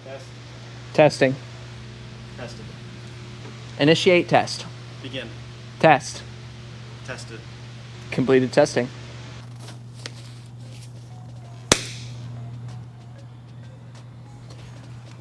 Test. Testing. Tested. Initiate test. Begin. Test. Tested. Completed testing.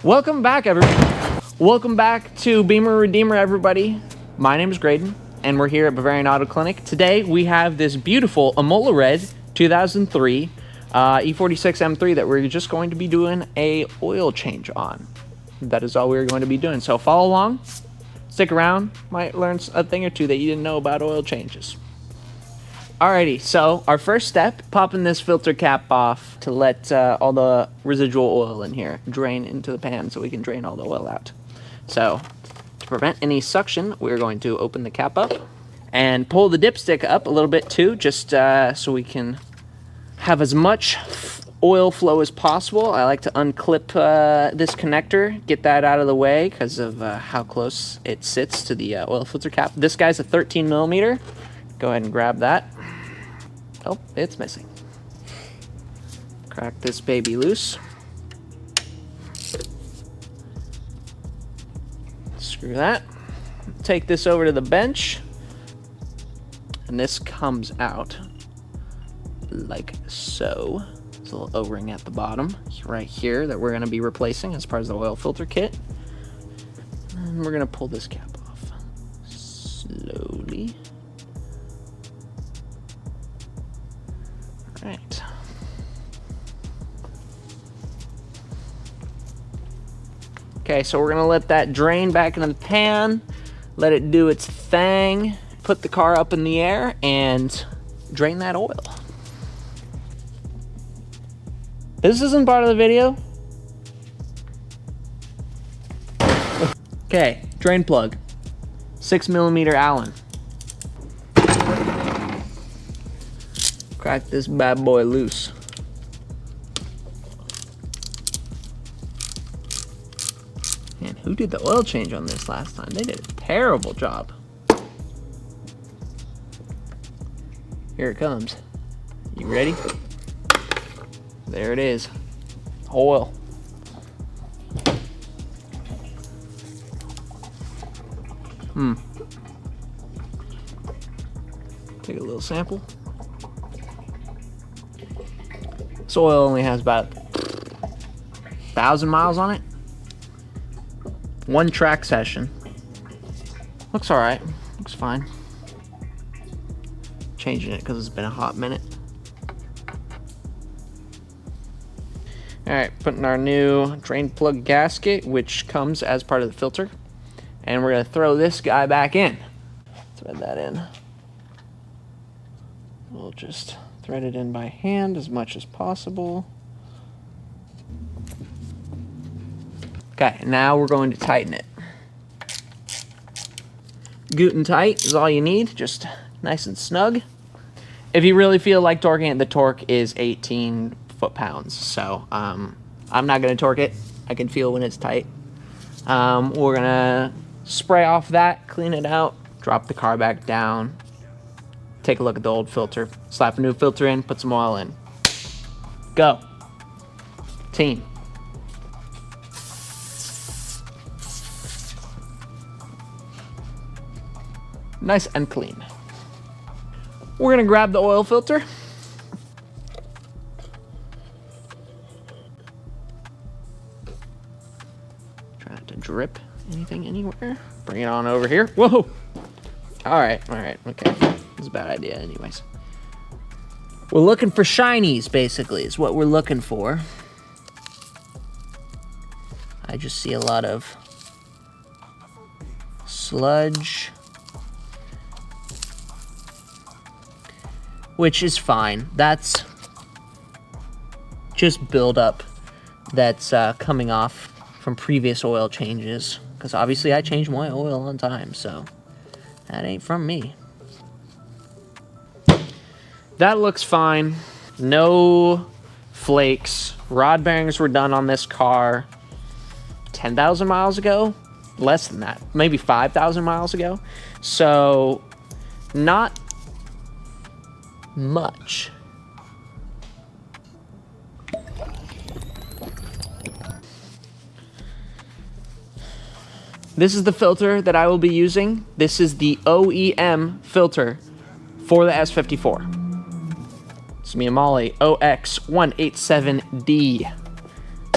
Welcome back, everybody. Welcome back to Beamer Redeemer, everybody. My name is Graydon, and we're here at Bavarian Auto Clinic. Today, we have this beautiful Amola Red 2003 E46 M3 that we're just going to be doing a oil change on. That is all we're going to be doing. So follow along, stick around, might learn a thing or two that you didn't know about oil changes. Alrighty, so our first step, popping this filter cap off to let all the residual oil in here drain into the pan so we can drain all the oil out. So, to prevent any suction, we're going to open the cap up and pull the dipstick up a little bit too, just so we can have as much oil flow as possible. I like to unclip this connector, get that out of the way because of how close it sits to the oil filter cap. This guy's a 13 millimeter. Go ahead and grab that. Oh, it's missing. Crack this baby loose. Screw that. Take this over to the bench. And this comes out like so. There's a little O-ring at the bottom right here that we're going to be replacing as part of the oil filter kit. And we're going to pull this cap off slowly. Right. Okay, so we're gonna let that drain back into the pan, let it do its thing, put the car up in the air, and drain that oil. This isn't part of the video. Okay, drain plug, 6 millimeter Allen. Crack this bad boy loose. Man, who did the oil change on this last time? They did a terrible job. Here it comes. You ready? There it is. Oil. Take a little sample. This oil only has about 1,000 miles on it. One track session. Looks alright. Looks fine. Changing it because it's been a hot minute. Alright, putting our new drain plug gasket, which comes as part of the filter. And we're going to throw this guy back in. Thread that in. We'll just thread it in by hand as much as possible. Okay, now we're going to tighten it. Good and tight is all you need, just nice and snug. If you really feel like torquing it, the torque is 18 foot-pounds, so I'm not going to torque it. I can feel when it's tight. We're going to spray off that, clean it out, drop the car back down, take a look at the old filter, slap a new filter in, put some oil in. Go. Team. Nice and clean. We're gonna grab the oil filter. Try not to drip anything anywhere. Bring it on over here. Whoa! Alright, okay. That's a bad idea anyways. We're looking for shinies, basically, is what we're looking for. I just see a lot of sludge, which is fine. That's just buildup that's coming off from previous oil changes, because obviously I change my oil on time, so that ain't from me. That looks fine. No flakes. Rod bearings were done on this car 10,000 miles ago. Less than that. Maybe 5,000 miles ago. So, not much. this is the filter that I will be using. This is the OEM filter for the S54. It's Miyamali OX187D.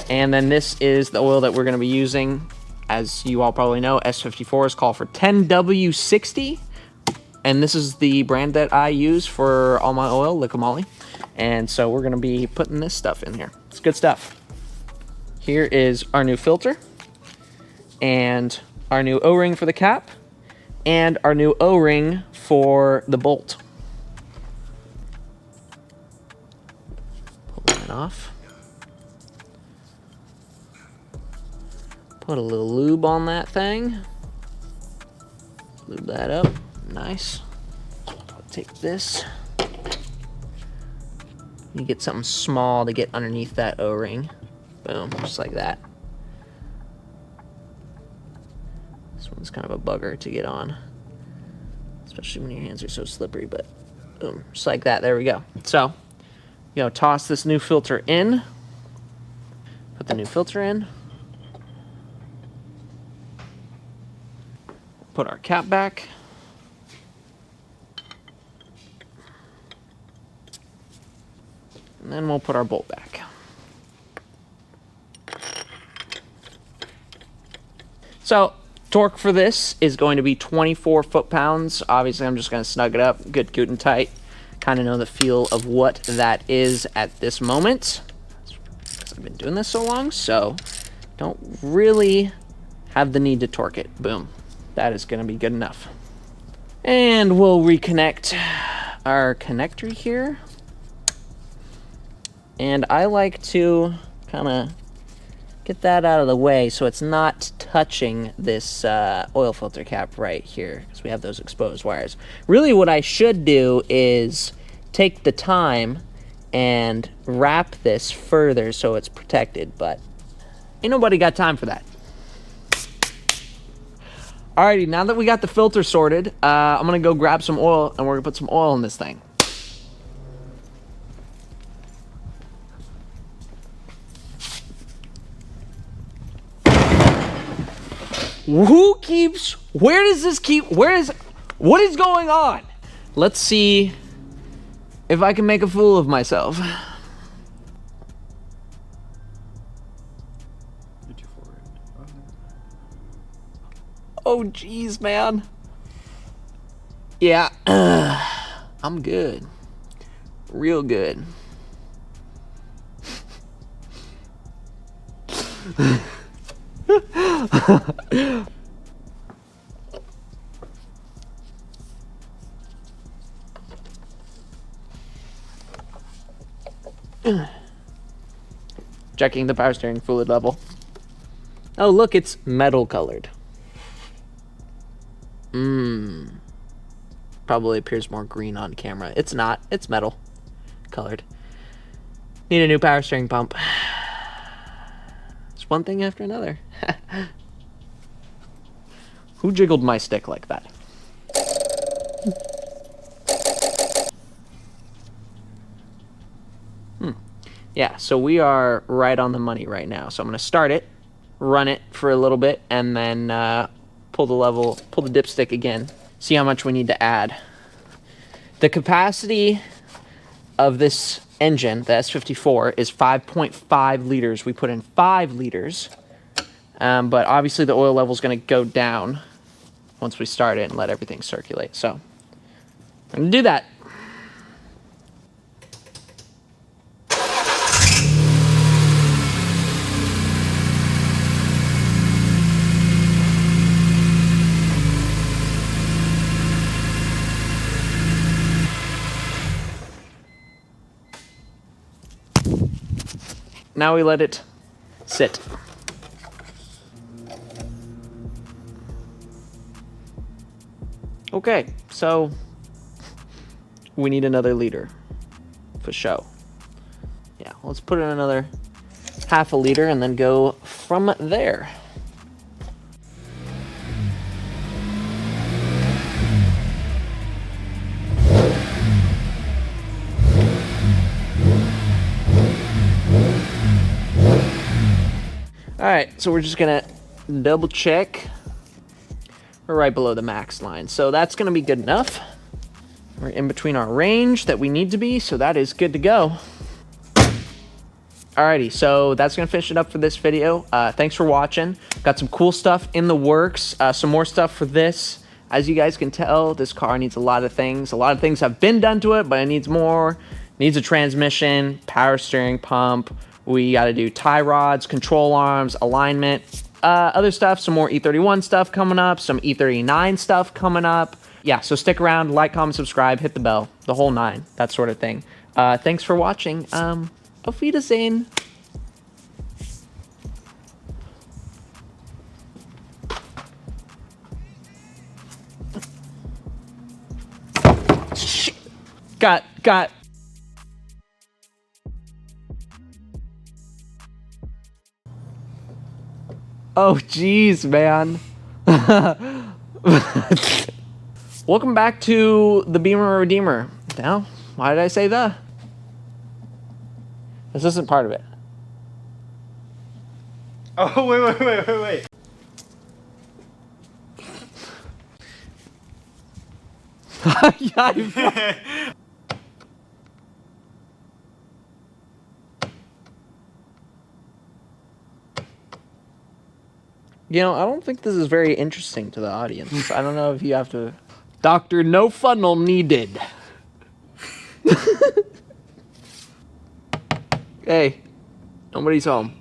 And then this is the oil that we're going to be using. As you all probably know, S54s call for 10W60. And this is the brand that I use for all my oil, Lickamoli. And so we're going to be putting this stuff in here. It's good stuff. Here is our new filter, and our new O-ring for the cap, and our new O-ring for the bolt. Pull that off. Put a little lube on that thing. Lube that up. Nice. Take this. You get something small to get underneath that O-ring. Boom, just like that. This one's kind of a bugger to get on, especially when your hands are so slippery, but boom, just like that. There we go. So, toss this new filter in. Put the new filter in. Put our cap back. And then we'll put our bolt back. So, torque for this is going to be 24 foot-pounds. Obviously, I'm just going to snug it up, good and tight. Kind of know the feel of what that is at this moment, because I've been doing this so long, so don't really have the need to torque it. Boom. That is going to be good enough. And we'll reconnect our connector here. And I like to kind of get that out of the way so it's not touching this oil filter cap right here, because we have those exposed wires. Really what I should do is take the time and wrap this further so it's protected, but ain't nobody got time for that. Alrighty, now that we got the filter sorted, I'm gonna go grab some oil and we're gonna put some oil in this thing. What is going on? Let's see if I can make a fool of myself. Did you forward? Oh, geez, man. Yeah, I'm good. Real good. Checking the power steering fluid level. Oh, look, it's metal colored. Probably appears more green on camera. It's not. It's metal colored. Need a new power steering pump. It's one thing after another. Who jiggled my stick like that? Yeah, so we are right on the money right now. So I'm gonna start it, run it for a little bit, and then pull the dipstick again. See how much we need to add. The capacity of this engine, the S54, is 5.5 liters. We put in 5 liters, but obviously the oil level is going to go down once we start it and let everything circulate. So I'm going to do that. Now we let it sit. Okay, so we need another liter for show. Yeah, let's put in another half a liter and then go from there. All right, so we're just gonna double check we're right below the max line. So that's gonna be good enough. We're in between our range that we need to be, so that is good to go. Alrighty, so that's gonna finish it up for this video. Thanks for watching. Got some cool stuff in the works, some more stuff for this. As you guys can tell, this car needs a lot of things. A lot of things have been done to it, but it needs more. Needs a transmission, power steering pump. We gotta do tie rods, control arms, alignment, other stuff, some more E31 stuff coming up, some E39 stuff coming up. Yeah, so stick around, like, comment, subscribe, hit the bell, the whole nine, that sort of thing. Thanks for watching. Auf Wiedersehen. Shit. Got. Oh, jeez, man. Welcome back to the Beamer Redeemer. Now, why did I say the? This isn't part of it. Oh, wait. Yeah, you know, I don't think this is very interesting to the audience. I don't know if you have to... Doctor, no funnel needed. Hey, nobody's home.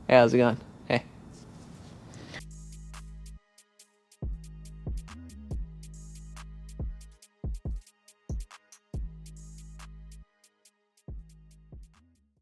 Hey, how's it going?